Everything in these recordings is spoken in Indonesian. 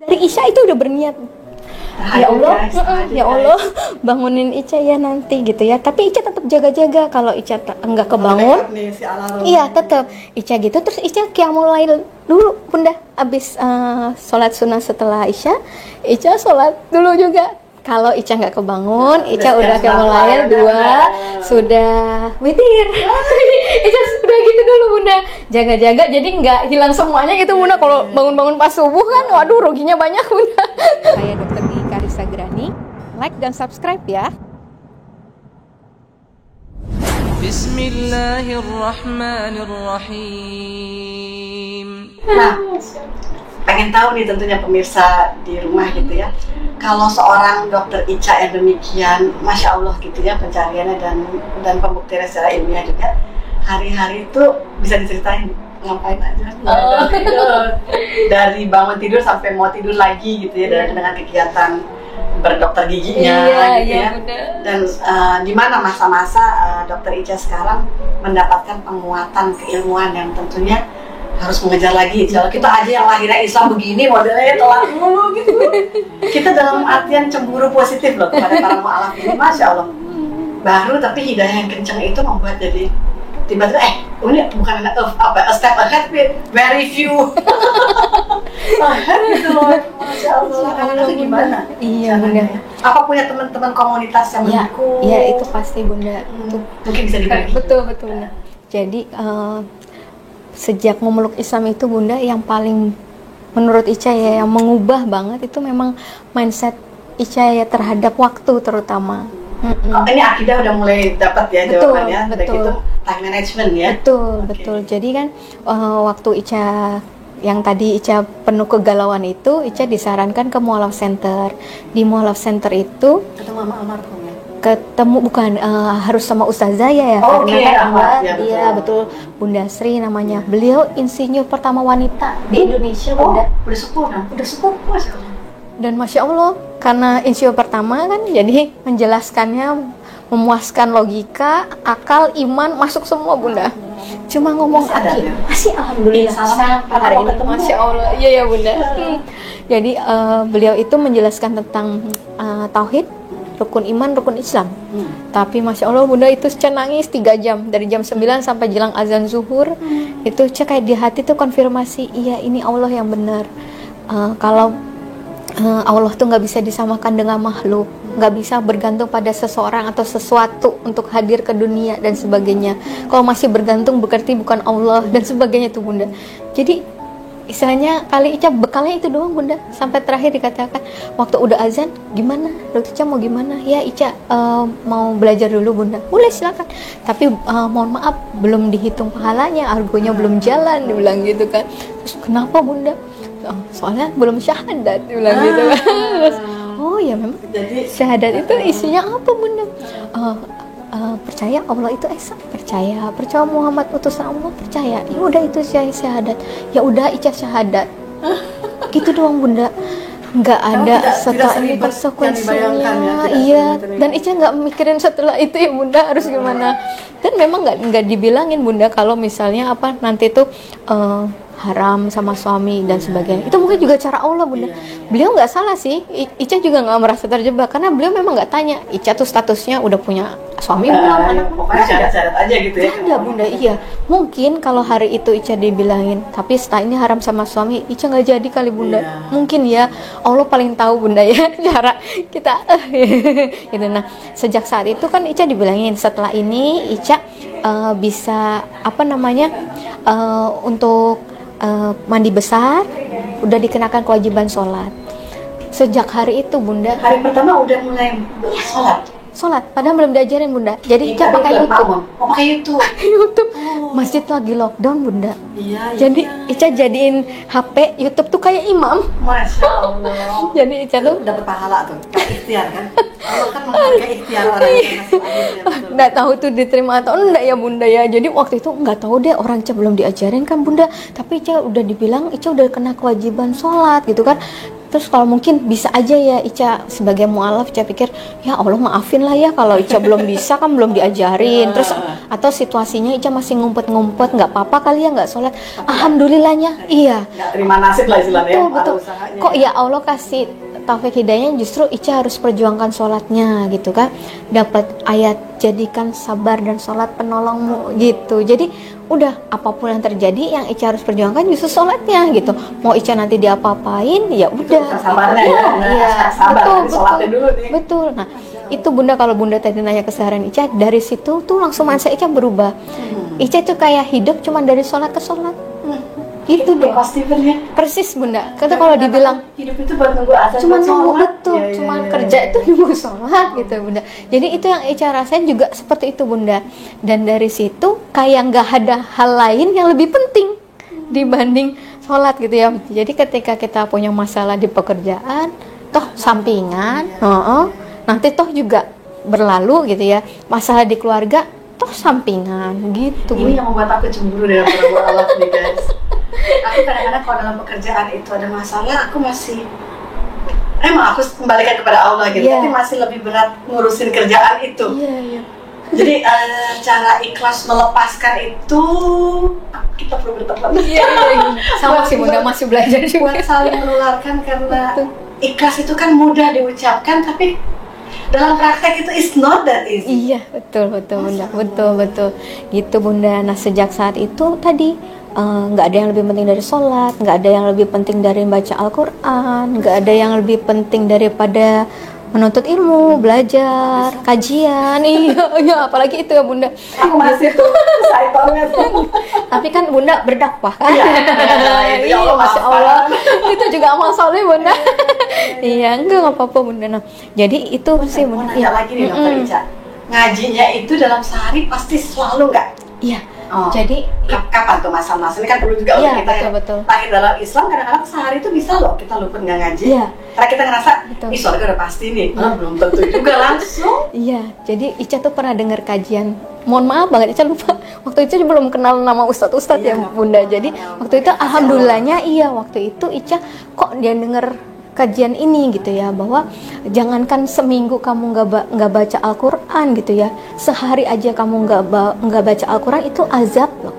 Dari Isya itu udah berniat, ya Allah, ya Allah, bangunin Ica ya nanti gitu ya. Tapi Ica tetap jaga-jaga, kalau Ica enggak kebangun, iya tetap Ica gitu. Terus Ica qiyamul lail dulu bunda, abis sholat sunnah setelah Isya, Ica sholat dulu juga. Kalau Ica nggak kebangun, Ica udah qiyamul lail 2, sudah witir. Ica sudah gitu dulu bunda, jaga-jaga jadi nggak hilang semuanya gitu bunda. Kalau bangun-bangun pas subuh kan, waduh ruginya banyak bunda. Saya Dr. Ika Risagrani, like dan subscribe ya. Bismillahirrahmanirrahim. Nah, pengen tahu nih tentunya pemirsa di rumah gitu ya, kalau seorang dokter Ica yang demikian, masya Allah gitu ya pencariannya dan pembuktiannya secara ilmiah juga, hari-hari itu bisa diceritain ngapain aja? Dari bangun tidur sampai mau tidur lagi gitu ya, dengan kegiatan berdokter giginya gitu ya. Dan di mana masa-masa dokter Ica sekarang mendapatkan penguatan keilmuan yang tentunya harus mengejar lagi. Kalau kita aja yang lahirnya Islam begini modelnya telat mulu gitu. Kita dalam artian cemburu positif loh kepada para mu'alaf ini, masya Allah. Baru tapi hidayah yang kencang itu membuat jadi tiba-tiba ini bukan a step ahead, very few ahead gitu loh. Masya Allah. Itu gimana? Iya bunda. Apa punya teman-teman komunitas yang mendukung? Iya itu pasti bunda. Mungkin bisa dibagi. Betul bunda. Jadi sejak memeluk Islam itu bunda, yang paling menurut Ica ya yang mengubah banget itu memang mindset Ica ya terhadap waktu terutama. Oh, ini akidah udah mulai dapat ya jawabannya. Betul. Itu time management ya. Betul. Jadi kan waktu Ica yang tadi Ica penuh kegalauan itu, Ica disarankan ke Mualaf Center. Di Mualaf Center itu ketemu Mama almarhum ya? Ketemu bukan harus sama Ustazah ya, karena kan dia betul Bunda Sri namanya. Beliau insinyur pertama wanita di Indonesia bunda. Udah sepuh, masya Allah. Dan masya Allah, karena insinyur pertama kan, jadi menjelaskannya memuaskan logika, akal, iman masuk semua bunda. Cuma ngomong masih alhamdulillah hari ini masya Allah. Iya bunda. Jadi beliau itu menjelaskan tentang tauhid, rukun iman, rukun Islam. Tapi masya Allah bunda itu Ica nangis 3 jam dari jam 9 sampai jelang azan zuhur. Itu Ica kayak di hati tuh konfirmasi, iya ini Allah yang benar. Kalau Allah tuh nggak bisa disamakan dengan makhluk, nggak bisa bergantung pada seseorang atau sesuatu untuk hadir ke dunia dan sebagainya. Kalau masih bergantung berarti bukan Allah dan sebagainya tuh bunda. Jadi istilahnya kali Ica bekalnya itu doang bunda, sampai terakhir dikatakan waktu udah azan, gimana dokter Ica mau gimana? Ya Ica mau belajar dulu bunda. Boleh silakan, tapi mohon maaf belum dihitung pahalanya, argonya belum jalan, dibilang gitu kan. Terus kenapa bunda? Soalnya belum syahadat, dibilang gitu kan. Terus, oh ya memang syahadat itu isinya apa bunda? Percaya Allah itu esa, percaya Muhammad utusan Allah, percaya. Ya udah itu saya syahadat. Ya udah Ica syahadat. Gitu doang bunda. Nggak ada setelah ini konsekuensinya. Iya. Dan Ica nggak mikirin setelah itu ya bunda harus gimana. Dan memang nggak dibilangin bunda kalau misalnya apa nanti tuh haram sama suami dan sebagainya. Itu mungkin juga cara Allah bunda. Beliau nggak salah sih. Ica juga nggak merasa terjebak karena beliau memang nggak tanya Ica tuh statusnya udah punya suami belum, anak pokoknya syarat-syarat aja gitu ya. Ada bunda, iya. Mungkin kalau hari itu Ica dibilangin, tapi setelah ini haram sama suami, Ica nggak jadi kali bunda. Mungkin ya Allah paling tahu bunda ya cara kita. Gitu. Nah sejak saat itu kan Ica dibilangin setelah ini Ica bisa apa namanya untuk mandi besar, udah dikenakan kewajiban sholat. Sejak hari itu bunda, hari pertama udah mulai sholat, padahal belum diajarin bunda. Jadi Ica pakai YouTube. Masjid lagi lockdown bunda. Jadi Ica jadiin HP YouTube tuh kayak imam. Masya Allah. Jadi Ica tuh dapat pahala tuh, ikhtiar kan. Allah kan menghargai ikhtiar orang yang nggak tahu tuh diterima atau enggak ya bunda ya. Jadi waktu itu nggak tahu deh, orang Ica belum diajarin kan bunda. Tapi Ica udah dibilang Ica udah kena kewajiban sholat gitu kan. Terus kalau mungkin bisa aja ya Ica sebagai mualaf, Ica pikir ya Allah maafin lah ya kalau Ica belum bisa, kan belum diajarin. Terus atau situasinya Ica masih ngumpet-ngumpet, nggak apa-apa kali ya nggak sholat. Alhamdulillahnya iya. Nggak terima nasib lah istilahnya. Betul. Kok ya Allah kasih taufik hidayahnya, justru Ica harus perjuangkan sholatnya gitu kan. Dapat ayat jadikan sabar dan sholat penolongmu gitu. Jadi udah apapun yang terjadi yang Ica harus perjuangkan justru sholatnya gitu. Mau Ica nanti diapa-apain ya udah. Sabarnya ya. Sabar, sholatnya dulu nih. Betul. Nah itu Bunda, kalau Bunda tadi nanya keseharian Ica, dari situ tuh langsung mindset Ica berubah. Ica tuh kayak hidup cuma dari sholat ke sholat. Itu deh. Positifnya. Persis Bunda. Kata kalau dibilang hidup itu buat nunggu azan, cuma nunggu, sholat. betul, cuma kerja itu nunggu sholat gitu Bunda. Jadi itu yang Ica rasain juga seperti itu Bunda. Dan dari situ kayak nggak ada hal lain yang lebih penting dibanding sholat gitu ya. Jadi ketika kita punya masalah di pekerjaan, toh sampingan, nanti toh juga berlalu gitu ya. Masalah di keluarga, toh sampingan gitu. Ini yang membuat aku cemburu dengan para Allah nih guys. Aku kadang-kadang kalau dalam pekerjaan itu ada masalah, aku masih aku kembalikan kepada Allah gitu, tapi masih lebih berat ngurusin kerjaan itu. Jadi cara ikhlas melepaskan itu kita perlu berteman. Sama sih Bunda, masih belajar juga. Buat saling menularkan, karena ikhlas itu kan mudah diucapkan, tapi dalam praktek itu is not that easy. Iya, betul Bunda, betul gitu Bunda. Nah sejak saat itu tadi nggak ada yang lebih penting dari sholat, nggak ada yang lebih penting dari baca Al-Quran, nggak ada yang lebih penting daripada menuntut ilmu, belajar, kajian. Iya, apalagi itu ya Bunda. Aku masih tuh sayangnya tuh. Tapi kan Bunda berdakwah kan? Iya, Masya Allah. Itu juga amal soleh Bunda. Iya, nggak apa-apa Bunda. Nah, jadi itu sih Bunda. Iya lagi nih Dokter Ica. Ngajinya itu dalam sehari pasti selalu nggak? Iya. Jadi kapan tuh masa-masa ini kan perlu juga untuk kita betul. Lahir dalam Islam, kadang-kadang sehari itu bisa loh kita luput nggak ngaji. Karena kita ngerasa surga udah pasti nih, belum tentu juga langsung. Iya, jadi Ica tuh pernah dengar kajian. Mohon maaf banget Ica lupa. Waktu itu belum kenal nama ustadz ya Bunda. Jadi waktu itu alhamdulillahnya waktu itu Ica kok dia denger kajian ini gitu ya, bahwa jangankan seminggu kamu nggak baca Al-Quran gitu ya, sehari aja kamu nggak baca Al-Quran itu azab loh.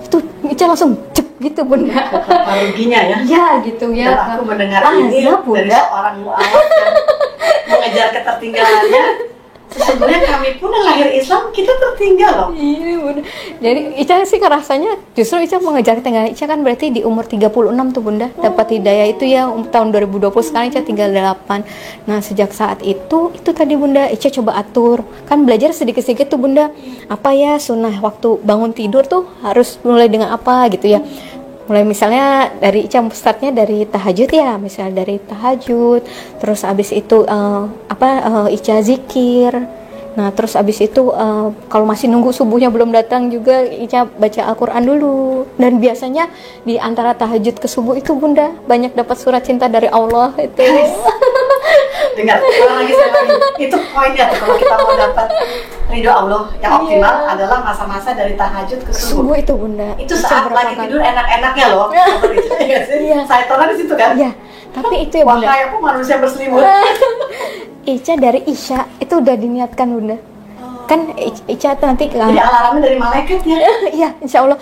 Itu Ica langsung cek gitu Bunda. Ruginya ya. Ya gitu ya. Dan aku mendengar ini dari seorang mu'alaf yang mengejar ketertinggalannya. Sesungguhnya kami pun yang lahir Islam, kita tertinggal loh. Iya Bunda. Jadi Ica sih ngerasanya justru Ica mengejar ketinggalan. Ica kan berarti di umur 36 tuh Bunda dapat hidayah itu ya, tahun 2020, sekarang Ica tinggal 8. Nah sejak saat itu tadi Bunda Ica coba atur. Kan belajar sedikit-sedikit tuh Bunda. Apa ya sunnah waktu bangun tidur tuh harus mulai dengan apa gitu ya. Mulai misalnya dari Ica startnya dari tahajud ya, misalnya dari tahajud, terus abis itu Ica zikir. Nah terus abis itu kalau masih nunggu subuhnya belum datang juga Ica baca Al-Quran dulu. Dan biasanya di antara tahajud ke subuh itu Bunda banyak dapat surat cinta dari Allah itu. Dengar, lagi itu poinnya tuh, kalau kita mau dapat ridho Allah yang optimal adalah masa-masa dari tahajud ke subuh itu Bunda. Itu saat lagi tidur enak-enaknya loh. Saya tahu di situ kan. Iya. Tapi itu ya Bunda. Wah, kayak manusia berselimut. Ica dari Isya itu udah diniatkan Bunda. Kan Ica nanti jadi alarmnya dari malaikat ya. Iya, insya Allah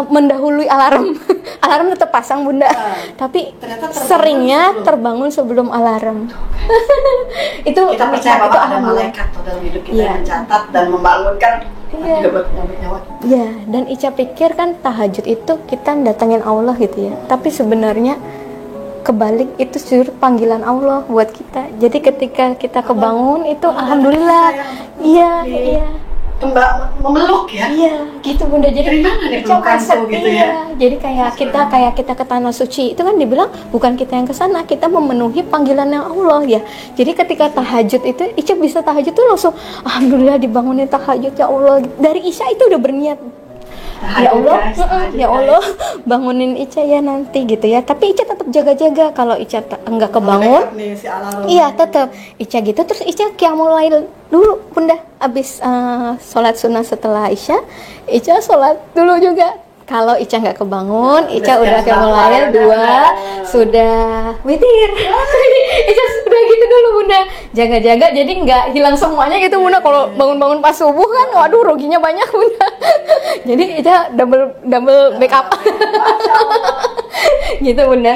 mendahului alarm. Alarm tetap pasang Bunda, tapi seringnya terbangun sebelum alarm. Itu kita percaya bahwa ada malaikat dalam hidup kita yang mencatat dan membangunkan juga buat nyawa. Iya, dan Ica pikir kan tahajud itu kita datangin Allah gitu ya. Tapi sebenarnya kebalik, itu justru panggilan Allah buat kita. Jadi ketika kita kebangun itu alhamdulillah. Iya. Memeluk ya. Iya, gitu Bunda. Jadi dari mana nih pelukanku gitu ya. Jadi kayak kita ke tanah suci itu kan dibilang bukan kita yang ke sana, kita memenuhi panggilan yang Allah ya. Jadi ketika tahajud itu Ica bisa tahajud tuh langsung alhamdulillah dibangunin tahajud ya Allah. Dari Isya itu udah berniat. Ya Allah, ya Allah, bangunin Ica ya nanti gitu ya. Tapi Ica tetap jaga-jaga kalau Ica enggak kebangun. Iya, tetap Ica gitu. Terus Ica qiyamul lail dulu Bunda. Abis sholat sunnah setelah Isya, Ica sholat dulu juga Kalau Ica nggak kebangun, Ica udah kayak bangun, mulai dua, sudah witir. Ica sudah gitu dulu bunda, jaga-jaga jadi nggak hilang semuanya gitu bunda. Kalau bangun-bangun pas subuh kan, waduh ruginya banyak bunda. Jadi Ica double backup. Gitu bunda.